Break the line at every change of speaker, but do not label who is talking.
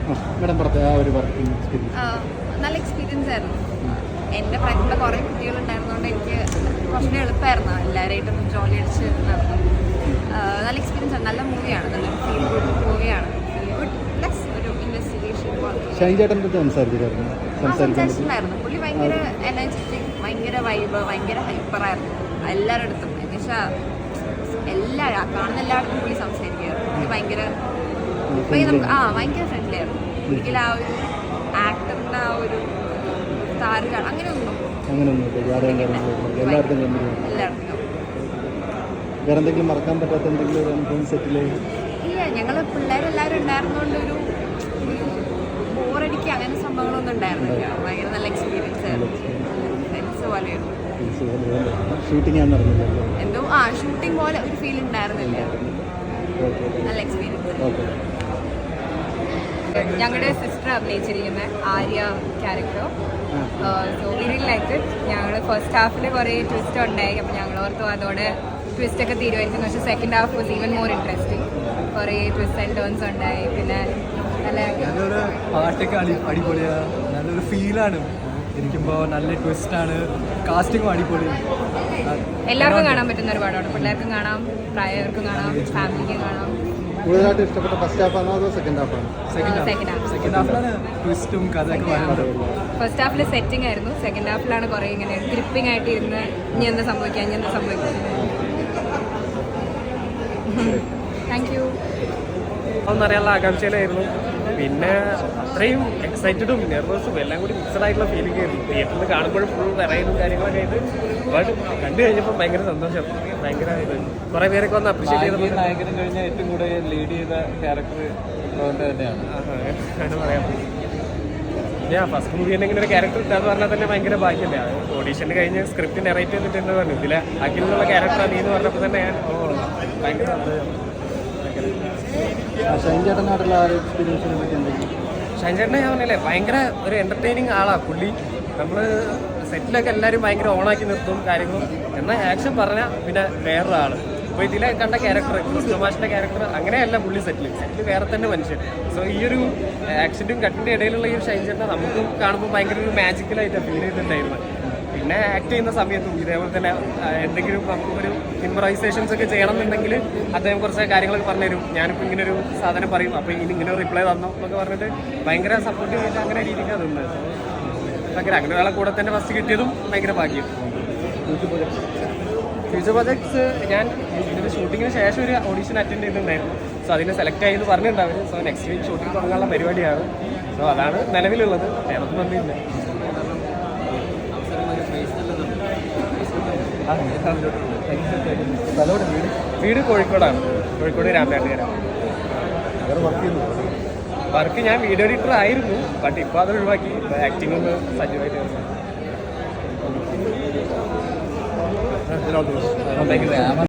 Madam പറഞ്ഞ ആ ഒരു വർക്കിംഗ് എക്സ്പീരിയൻസ്?
നല്ല എക്സ്പീരിയൻസ് ആയിരുന്നു. എൻ്റെ ഫ്രണ്ടിൻ്റെ കുറേ കുട്ടികളുണ്ടായിരുന്നതുകൊണ്ട് എനിക്ക് കുറച്ചുകൂടി എളുപ്പമായിരുന്നു എല്ലാവരായിട്ടും ജോലി അടിച്ച് നടന്നു. നല്ല എക്സ്പീരിയൻസ് ആണ്. നല്ല മൂവിയാണ്, നല്ലൊരു ഫീൽ ഗുഡ് മൂവിയാണ്. പ്ലസ് ഒരു ഇൻവെസ്റ്റിഗേഷൻ
ഷൈൻ ചേട്ടൻ്റെ അടുത്ത്
സംസാരിച്ചിട്ടുണ്ടായിരുന്നു. പുള്ളി ഭയങ്കര എനർജറ്റിക്, ഭയങ്കര വൈബ്, ഭയങ്കര ഹൈപ്പറായിരുന്നു എല്ലാവരുടെ അടുത്തും. എന്നുവെച്ചാൽ കാണുന്ന എല്ലായിടത്തും പുള്ളി സംസാരിക്കുമായിരുന്നു. പുള്ളി ഭയങ്കര ഫ്രണ്ട്ലി ആയിരുന്നു. ഒരിക്കലും ആ ഒരു ആക്ടറിൻ്റെ ആ ഒരു താരങ്ങൾ അങ്ങനെയൊന്നും
എല്ലായിടത്തും വേറെ എന്തെങ്കിലും മറക്കാൻ പറ്റാത്ത എന്തെങ്കിലും ഒരു അനുഭവം സെറ്റിൽ?
ഇല്ല, ഞങ്ങൾ പിള്ളേരെല്ലാവരും ഉണ്ടായിരുന്നതുകൊണ്ട് ഒരു ബോറടിക്കുക അങ്ങനെ സംഭവങ്ങളൊന്നും ഉണ്ടായിരുന്നില്ല. ഭയങ്കര നല്ല എക്സ്പീരിയൻസ് ആയിരുന്നു. ഫ്രണ്ട്സ് പോലെയായിരുന്നു.
ഷൂട്ടിംഗ് ആണ് നടന്നത്
എന്തോ ഷൂട്ടിംഗ് പോലെ ഒരു ഫീൽ ഉണ്ടായിരുന്നില്ല. നല്ല എക്സ്പീരിയൻസ്. ഞങ്ങളുടെ സിസ്റ്റർ അഭിനയിച്ചിരിക്കുന്ന Arya character. So we really like it. ഞങ്ങൾ ഫസ്റ്റ് ഹാഫിൽ കുറേ ട്വിസ്റ്റ് ഉണ്ടായി. അപ്പോൾ ഞങ്ങൾ ഓർത്തു അതോടെ ട്വിസ്റ്റൊക്കെ തീരുമായിരിക്കും. പക്ഷേ second half was even more interesting. കുറേ ട്വിസ്റ്റ് ആൻഡ് ടേൺസ് ഉണ്ടായി. പിന്നെ
നല്ലൊരു പാട്ടൊക്കെ അടിപൊളിയാണ്. നല്ലൊരു ഫീലാണ് ഇരിക്കുമ്പോൾ. നല്ല ട്വിസ്റ്റാണ്. കാസ്റ്റിംഗും അടിപൊളിയാണ്.
എല്ലാവർക്കും കാണാൻ പറ്റുന്ന ഒരു പടമാണ്. പിള്ളേർക്കും കാണാം, പ്രായവർക്കും കാണാം, ഫാമിലിക്കും കാണാം.
കൂടുതലായിട്ട് ഇഷ്ടപ്പെട്ട ഫസ്റ്റ് ഹാഫാണോ അതോ സെക്കൻഡ് ഹാഫാണോ?
സെക്കൻഡ് ഹാഫിലാണ് ട്വിസ്റ്റും കഥയൊക്കെ വരുന്നത്.
ഫസ്റ്റ് ഹാഫിൽ സെറ്റിംഗ് ആയിരുന്നു. സെക്കൻഡ് ഹാഫിലാണ് കുറേ ഇങ്ങനെ ഗ്രിപ്പിംഗ് ആയിട്ട് ഇരുന്ന് ഇനി എന്താ സംഭവിക്കുക. Thank you.
ഒന്നറിയാനുള്ള ആകാംക്ഷയിലായിരുന്നു. പിന്നെ അത്രയും എക്സൈറ്റഡും നെർവസും എല്ലാം കൂടി മിക്സഡ് ആയിട്ടുള്ള ഫീലിംഗ് ആയിരുന്നു. തിയേറ്ററിൽ കാണുമ്പോഴും ഫുൾ വെറൈറ്റും കാര്യങ്ങളൊക്കെ ആയിട്ട് ബട്ട് കണ്ടു കഴിഞ്ഞപ്പോൾ ഭയങ്കര സന്തോഷം. ഭയങ്കര കുറേ പേരൊക്കെ വന്ന് അപ്രീഷിയേറ്റ് ചെയ്തപ്പോൾ
നായകനും കഴിഞ്ഞ ഏറ്റവും കൂടുതൽ ലീഡ് ചെയ്ത ക്യാരക്ടർ തന്നെയാണ്
പറയാം. ഞാൻ ഫസ്റ്റ് മൂവി തന്നെ ഇങ്ങനെ ഒരു ക്യാരക്ടർ ഇട്ടാന്ന് പറഞ്ഞാൽ തന്നെ ഭയങ്കര ഭാഗ്യമല്ലേ. ഓഡീഷന് കഴിഞ്ഞ് സ്ക്രിപ്റ്റ് നെറേറ്റ് ചെയ്തിട്ട് എന്ന് പറഞ്ഞു ഇതിലെ അഖിലുള്ള ക്യാരക്ടർ നീ എന്ന് പറഞ്ഞപ്പോൾ തന്നെ ഞാൻ ഭയങ്കര
ഷൈൻ ചേട്ടനായിട്ടുള്ള ആ ഒരു എക്സ്പീരിയൻസിനെ പറ്റി എന്തെങ്കിലും?
ഷൈൻ ചേട്ടനെ ഞാൻ പറഞ്ഞില്ലേ ഭയങ്കര ഒരു എൻ്റർടൈനിങ് ആളാണ് പുള്ളി. നമ്മൾ സെറ്റിലൊക്കെ എല്ലാവരും ഭയങ്കര ഓണാക്കി നിർത്തും കാര്യങ്ങളും. എന്നാൽ ആക്ഷൻ പറഞ്ഞാൽ പിന്നെ വേറൊരാൾ. അപ്പോൾ ഇതിലെ കണ്ട ക്യാരക്ടർ ക്രിസ്റ്റോമാഷിൻ്റെ ക്യാരക്ടർ അങ്ങനെയല്ല പുള്ളി സെറ്റിൽ വേറെ തന്നെ മനുഷ്യൻ. സോ ഈ ഒരു ആക്ഷൻ്റും കട്ടിൻ്റെ ഇടയിലുള്ള ഈ ഒരു ഷൈൻ ചേട്ടനെ നമുക്കും കാണുമ്പോൾ ഭയങ്കര ഒരു മാജിക്കലായിട്ടാണ് ഫീൽ ചെയ്തിട്ടുണ്ടായിരുന്നു. പിന്നെ ആക്ട് ചെയ്യുന്ന സമയത്തും ഇതേപോലെ തന്നെ എന്തെങ്കിലും നമുക്കൊരു ഇംപ്രൈസേഷൻസ് ഒക്കെ ചെയ്യണമെന്നുണ്ടെങ്കിൽ അദ്ദേഹം കുറച്ച് കാര്യങ്ങളൊക്കെ പറഞ്ഞുതരും. ഞാനിപ്പോൾ ഇങ്ങനെ ഒരു സാധനം പറയും, അപ്പോൾ ഇങ്ങനെ റിപ്ലൈ തന്നോ എന്നൊക്കെ പറഞ്ഞിട്ട് ഭയങ്കര സപ്പോർട്ടീവായിട്ട് അങ്ങനെ രീതിക്കാണ് നിന്നത്. ഭയങ്കര അങ്ങനെ ഒരാളെ കൂടെ തന്നെ ഫസ്റ്റ് കിട്ടിയതും ഭയങ്കര ഭാഗ്യം. ഫ്യൂച്ചർ പ്രൊജക്ട്സ് ഞാൻ ഇതിൻ്റെ ഷൂട്ടിങ്ങിന് ശേഷം ഒരു ഓഡീഷൻ അറ്റൻഡ് ചെയ്തിട്ടുണ്ടായിരുന്നു. സോ അതിന് സെലക്ട് ആയി എന്ന് പറഞ്ഞിട്ടുണ്ടാവും. സോ നെക്സ്റ്റ് വീക്ക് ഷൂട്ടിംഗ് തുടങ്ങാനുള്ള പരിപാടിയാണ്. സോ അതാണ് നിലവിലുള്ളത്. വേറൊന്നും വന്നില്ല. വീട് കോഴിക്കോടാണ്. കോഴിക്കോട് രാമനാട്ടുകര. വർക്ക് ഞാൻ വീഡിയോ എഡിറ്റർ ആയിരുന്നു. ബട്ട് ഇപ്പോൾ അത് ഒഴിവാക്കി ആക്ടിംഗ് ഒന്ന് സജീവമായിട്ട്